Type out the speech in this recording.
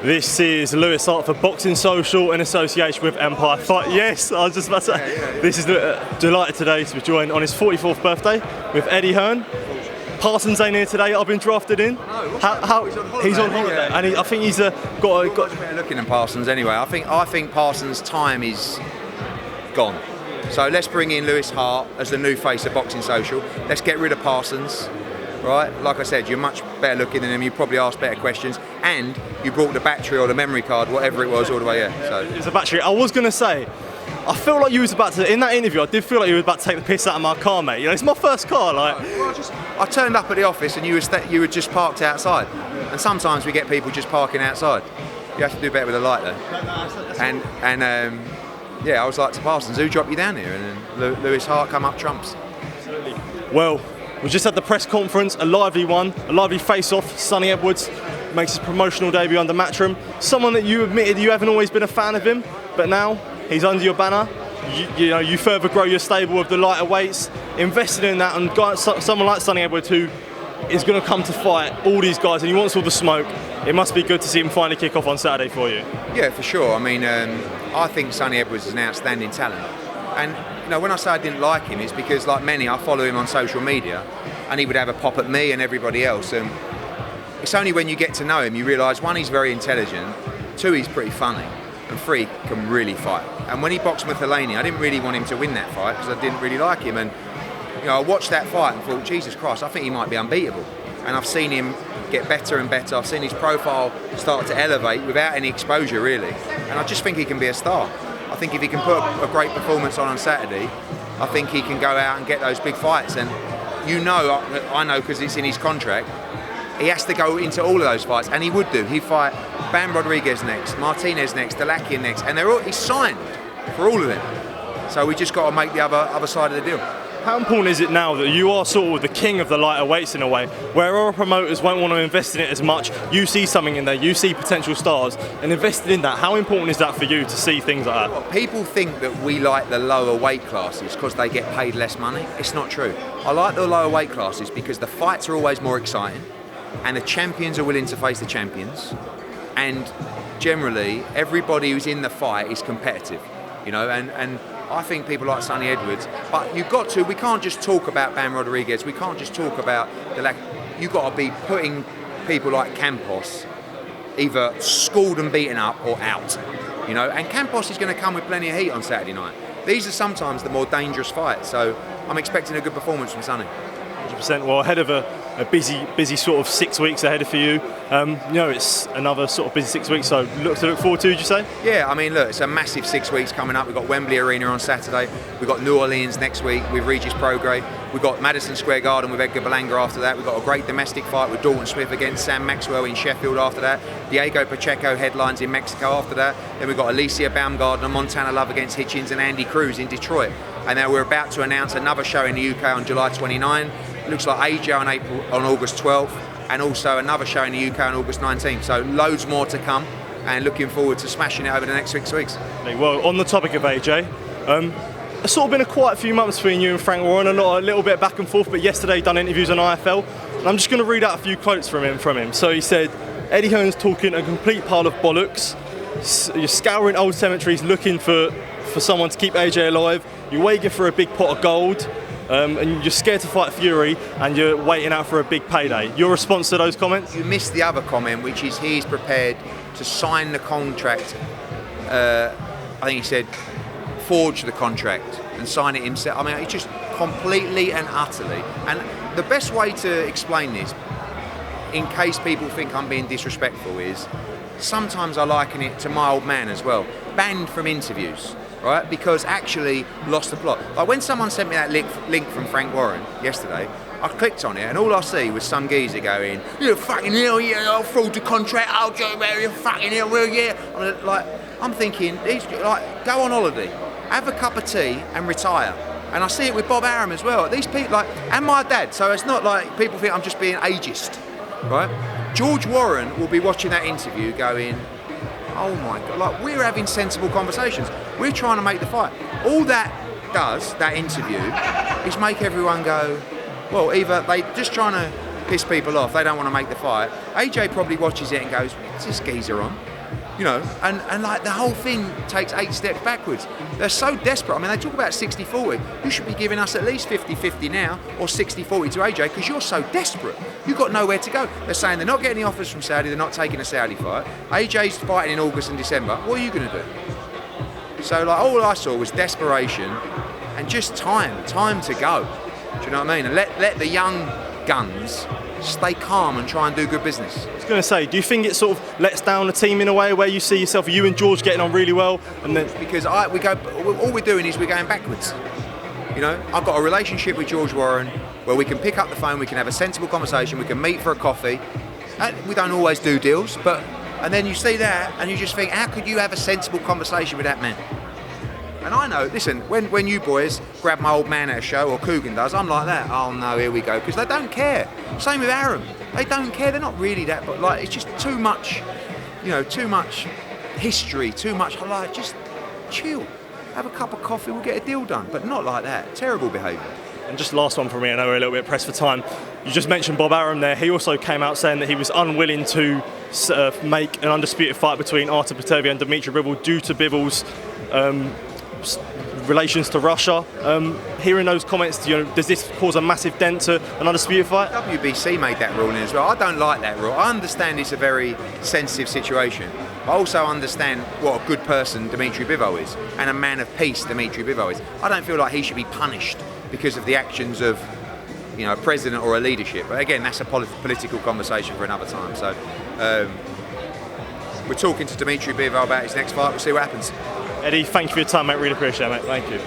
This is Lewis Hart for Boxing Social in association with Empire Fight. Yes, I was just about to say. Yeah. This is delighted today to be joined on his 44th birthday with Eddie Hearn. Parsons ain't here today. I've been drafted in. He's on holiday, and I think he's got better looking than Parsons anyway. I think Parsons' time is gone. So let's bring in Lewis Hart as the new face of Boxing Social. Let's get rid of Parsons. Right, like I said, you're much better looking than him. You probably asked better questions, and you brought the battery or the memory card, whatever it was, all the way here. So it's a battery. I was gonna say, I feel like you was about to, in that interview, I did feel like you were about to take the piss out of my car, mate. You know, it's my first car. Like, I turned up at the office and you were just parked outside. And sometimes we get people just parking outside. You have to do better with the light though. Yeah, I was like to Parsons, who dropped you down here? And then Lewis Hart come up trumps. Absolutely. Well. We just had the press conference, a lively one, a lively face-off. Sonny Edwards makes his promotional debut under Matchroom. Someone that you admitted you haven't always been a fan of him, but now he's under your banner. You further grow your stable with the lighter weights, invested in that, and someone like Sonny Edwards who is going to come to fight all these guys, and he wants all the smoke. It must be good to see him finally kick off on Saturday for you. Yeah, for sure. I mean, I think Sonny Edwards is an outstanding talent, and when I say I didn't like him, it's because, like many, I follow him on social media, and he would have a pop at me and everybody else. And it's only when you get to know him you realise, one, he's very intelligent, two, he's pretty funny, and three, can really fight. And when he boxed Muthalani, I didn't really want him to win that fight because I didn't really like him. And I watched that fight and thought, Jesus Christ, I think he might be unbeatable. And I've seen him get better and better. I've seen his profile start to elevate without any exposure, really. And I just think he can be a star. I think if he can put a great performance on Saturday, I think he can go out and get those big fights. And I know because it's in his contract, he has to go into all of those fights, and he would do. He'd fight Bam Rodriguez next, Martinez next, Dalakian next, and he's signed for all of them. So we just got to make the other side of the deal. How important is it now that you are sort of the king of the lighter weights in a way, where our promoters won't want to invest in it as much? You see something in there, you see potential stars, and invested in that. How important is that for you to see things like that? Well, people think that we like the lower weight classes because they get paid less money. It's not true. I like the lower weight classes because the fights are always more exciting, and the champions are willing to face the champions, and generally everybody who's in the fight is competitive, and I think people like Sonny Edwards, but we can't just talk about Bam Rodriguez, we can't just talk about you've got to be putting people like Campos either schooled and beaten up or out, and Campos is going to come with plenty of heat on Saturday night. These are sometimes the more dangerous fights, so I'm expecting a good performance from Sonny. 100%. Well, ahead of a busy sort of 6 weeks ahead for you. It's another sort of busy 6 weeks, so look forward to, would you say? Yeah, I mean, look, it's a massive 6 weeks coming up. We've got Wembley Arena on Saturday. We've got New Orleans next week with Regis Prograis. We've got Madison Square Garden with Edgar Berlanga after that. We've got a great domestic fight with Dalton Smith against Sam Maxwell in Sheffield after that. Diego Pacheco headlines in Mexico after that. Then we've got Alicia Baumgartner and Montana Love against Hitchens and Andy Cruz in Detroit. And now we're about to announce another show in the UK on July 29. Looks like AJ on August 12th, and also another show in the UK on August 19th. So loads more to come, and looking forward to smashing it over the next 6 weeks. Well, on the topic of AJ, it's sort of been a quiet few months between you and Frank Warren, a little bit back and forth, but yesterday done interviews on IFL, and I'm just going to read out a few quotes from him. So he said, Eddie Hearn's talking a complete pile of bollocks. You're scouring old cemeteries looking for someone to keep AJ alive. You're waiting for a big pot of gold. And you're scared to fight Fury, and you're waiting out for a big payday. Your response to those comments? You missed the other comment, which is he's prepared to sign the contract. I think he said, forge the contract and sign it himself. I mean, it's just completely and utterly. And the best way to explain this, in case people think I'm being disrespectful, is sometimes I liken it to my old man as well. Banned from interviews. Right, because actually lost the plot. Like when someone sent me that link from Frank Warren yesterday, I clicked on it and all I see was some geezer going, "You fucking hell, yeah, I'll fraud the contract, I'll joke about you fucking hell, well, yeah." I'm thinking, go on holiday, have a cup of tea and retire. And I see it with Bob Arum as well. These people, and my dad, so it's not like people think I'm just being ageist, right? George Warren will be watching that interview going, oh my God, we're having sensible conversations. We're trying to make the fight. All that does, that interview, is make everyone go, well, either they're just trying to piss people off. They don't want to make the fight. AJ probably watches it and goes, "What's this geezer on?" You know, and like the whole thing takes 8 steps backwards. They're so desperate. I mean, they talk about 60-40. You should be giving us at least 50-50 now, or 60-40 to AJ, because you're so desperate. You've got nowhere to go. They're saying they're not getting the offers from Saudi, they're not taking a Saudi fight. AJ's fighting in August and December. What are you going to do? So, like, all I saw was desperation and just time to go. Do you know what I mean? And let the young guns stay calm and try and do good business. I was going to say, do you think it sort of lets down the team in a way where you see yourself, you and George getting on really well, and then because all we're doing is we're going backwards. You know, I've got a relationship with George Warren where we can pick up the phone, we can have a sensible conversation, we can meet for a coffee. We don't always do deals, and then you see that and you just think, how could you have a sensible conversation with that man? And I know, listen, when you boys grab my old man at a show, or Coogan does, I'm like that. Oh no, here we go, because they don't care. Same with Arum. They don't care. They're not really that, but like it's just too much, you know, too much history, too much. Like just chill, have a cup of coffee, we'll get a deal done. But not like that. Terrible behaviour. And just last one for me, I know we're a little bit pressed for time. You just mentioned Bob Arum there. He also came out saying that he was unwilling to make an undisputed fight between Artur Beterbiev and Dmitry Bivol due to Bivol's relations to Russia. Hearing those comments, you know, does this cause a massive dent to an undisputed fight? WBC made that ruling as well. I don't like that rule. I understand it's a very sensitive situation. I also understand what a good person Dmitry Bivol is, and a man of peace Dmitry Bivol is. I don't feel like he should be punished because of the actions of, you know, a president or a leadership. But again, that's a political conversation for another time. So we're talking to Dmitry Bivol about his next fight. We'll see what happens. Eddie, thank you for your time, mate. Really appreciate it, mate. Thank you.